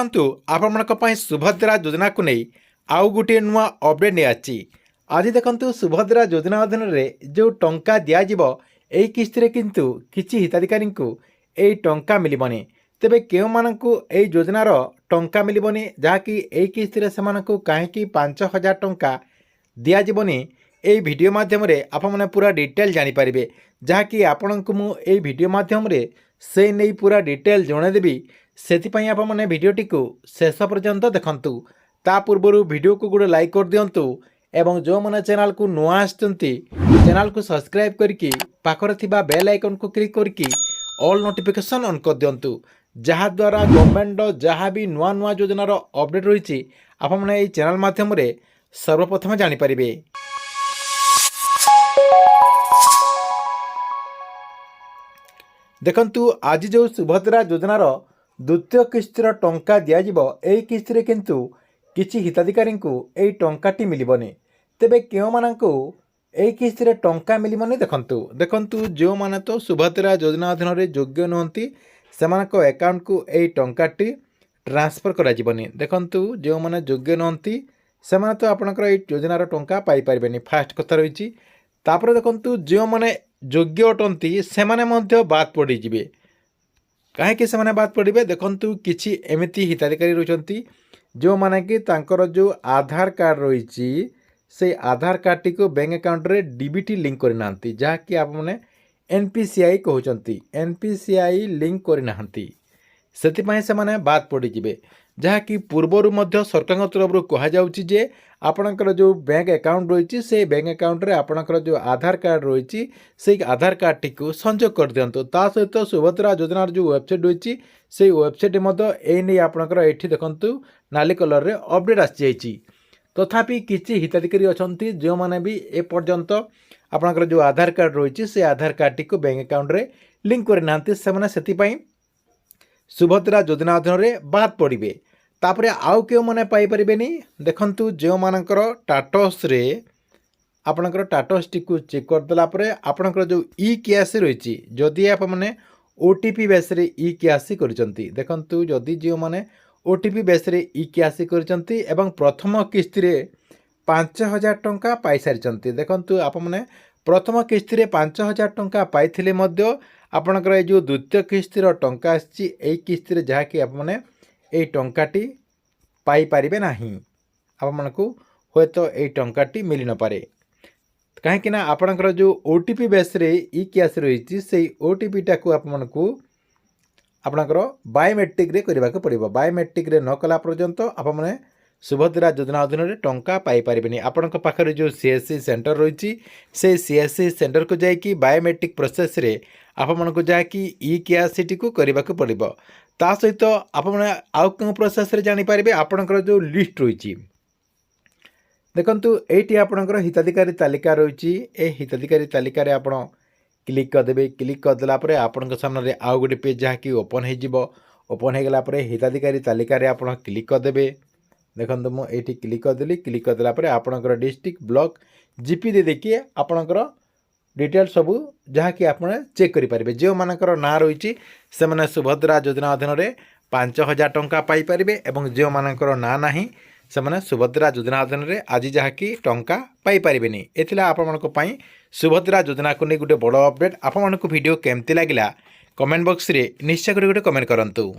देखंतु आपमनक पई सुभद्रा योजना को नहीं आउ गोटे नुआ अपडेट नहीं आछि। आज देखंतु सुभद्रा योजना अधीन रे जो टंका दिया जिवो एई किस्ती रे किंतु किछि हिताधिकारी को एई टंका मिलिबनी। तेबे केउ मानकु एई योजनार टंका मिलिबनी जहाँकि एई किस्ती रे सेमानकु काहेकि 5000 टंका दिया जिवनी एई वीडियो माध्यम रे आपमने पूरा डिटेल जानि परिबे। जहाँकि आपनकु मु एई वीडियो माध्यम रे से नहीं पूरा डिटेल जणाई देबी। सेतिपई आपमने वीडियोटी को शेष पर्यंत देखंतु। ता पूर्वरु वीडियो को गोटे लाइक कर दियंतु एवं जो मैंने चैनल को नुआ आछंती चैनल को सब्सक्राइब करके पाखरे थिबा बेल आइकन को क्लिक करके ऑल नोटिफिकेशन ऑन कर दियंतु। जहाँ द्वारा गवर्नमेंट जहाँ भी नुआ नुआ योजनार अपडेट रही आपमने एई चैनल माध्यम रे सर्वप्रथम जानि परिबे। देखंतु आज जो सुभद्रा योजनार द्वितीय किस्तीर टंका दियाजिबो एई किस्ती रे किंतु किछि हिताधिकारी को एई टंकाटी मिलिबनी। तेबे केउ मानकु एई किस्ती रे टंका मिलिबनी देखंतु जो माने तो सुभद्रा योजना अधीन रे योग्य नहंती सेमानक अकाउंट को एई टंकाटी ट्रांसफर करा जिबनी। देखंतु जो माने योग्य नहंती सेमाने तो आपनकर एई योजनार टंका पाई परिबेनी। फास्ट कथा रहिछि। तापर देखंतु जो माने योग्य अटंती सेमाने मध्य बाद पड़ी जिवे। काहेकि सेमाने बाद पड़िबे देखंतु किछि एमिति हिताधिकारी रहिसंती जो माने कि तांकर जो आधार कार्ड रहिछि से आधार कार्ड टी को बैंक अकाउंट रे डीबीटी लिंक करि नांती जहाँकि आप माने एनपीसीआई कहउचंती एनपीसीआई लिंक करि नांती सेतिपई सेमाने बाद पड़ी जिवे। जहाँकि पूर्वरु मध्य सरकार तरफ कहा जाउछि जे आपणकर जो बैंक अकाउंट रही से बैंक अकाउंट रे आपणकर जो आधार कार्ड रही से आधार कार्ड टी को संयोग कर दियंतु। ता सहित सुभद्रा योजनार जो वेबसाइट रही से वेबसाइट एने आपणकर एठी देखंतु नाली कलर रे अपडेट आसी जाइछि। तथापि किछि हिताधिकारी अछंती जो माने भी ए पर्यंत आपणकर जो आधार कार्ड रही से आधार कार्ड टी को बैंक अकाउंट रे लिंक कर नांती सेमाने सेतिपई सुभद्रा योजना अधीन रे बाद पड़िबे। तापरे आउ केउ माने पाई परिबेनी देखंतु जो मानकर टाटस रे आपनकर टाटस टी को चेक कर देला परे आपनकर जो ई केआसी रहिछि जदि आप माने ओटीपी बेस रे ई केआसी करिसंती देखंतु जदि जो माने ओटीपी बेस रे ई केआसी करिसंती एवं प्रथम किस्ती रे 5000 टंका पाई सारिसंती। देखंतु आप माने प्रथम किस्ती रे 5000 टंका पाइथिले मध्य आपनकर ए जो द्वितीय किस्ती रो टंका आछि एई किस्ती रे जहा कि आप माने एई टंकाटी पाई पारिबे नाही। आप मानकु होय तो एई टंकाटी मिली न पारे काहेकि ना आपनकर जो ओटीपी बेस रे ई केस रही से ओटीपी टाकू आप मानकु आपनकर बायोमेट्रिक रे करबा को पड़िबो। बायोमेट्रिक रे न कला पर्यंत आप माने सुभद्रा योजना अधीन रे टंका पाई पारिबेनी। आपनक पाखरे जो सीएससी सेंटर रही से सीएससी सेंटर को जाय कि बायोमेट्रिक प्रोसेस रे आप मानकु जा कि ई केआईसी को करबा को पड़िबो। ता सहित आप आउ केउ प्रोसेस रे जानि पारिबे आपनकर जो लिस्ट रही देखंतु एटी आपनकर हिताधिकारी तालिका रही ए हिताधिकारी तालिका रे आपण क्लिक कर देबे। क्लिक कर देला परे आपनक सामने रे आउ गोटे पेज जहा कि ओपन हे जिवो। ओपन हे गेला परे हिताधिकारी तालिका रे आपण क्लिक कर देबे। देखंतु मु एटी क्लिक कर देली। क्लिक कर देला परे आपनकर डिस्ट्रिक्ट ब्लॉक जीपी दे देखिए आपनकर डिटेल सबू जहाँ कि आप चेक करेंगे। जो मानकर ना रही से मैंने सुभद्रा योजना अधीन रे 5000 टंका पाई परिबे एवं जो मानकर ना नाही से मैंने सुभद्रा योजना अधीन रे आज जहाँ कि टंका पाई परिबेनी। एथिला आप मानक पई सुभद्रा योजना को नहीं गोटे बड़ अपडेट। आप मानक वीडियो केमती लागिला कमेंट बॉक्स रे निश्चय कर गोटे कमेंट करंतु।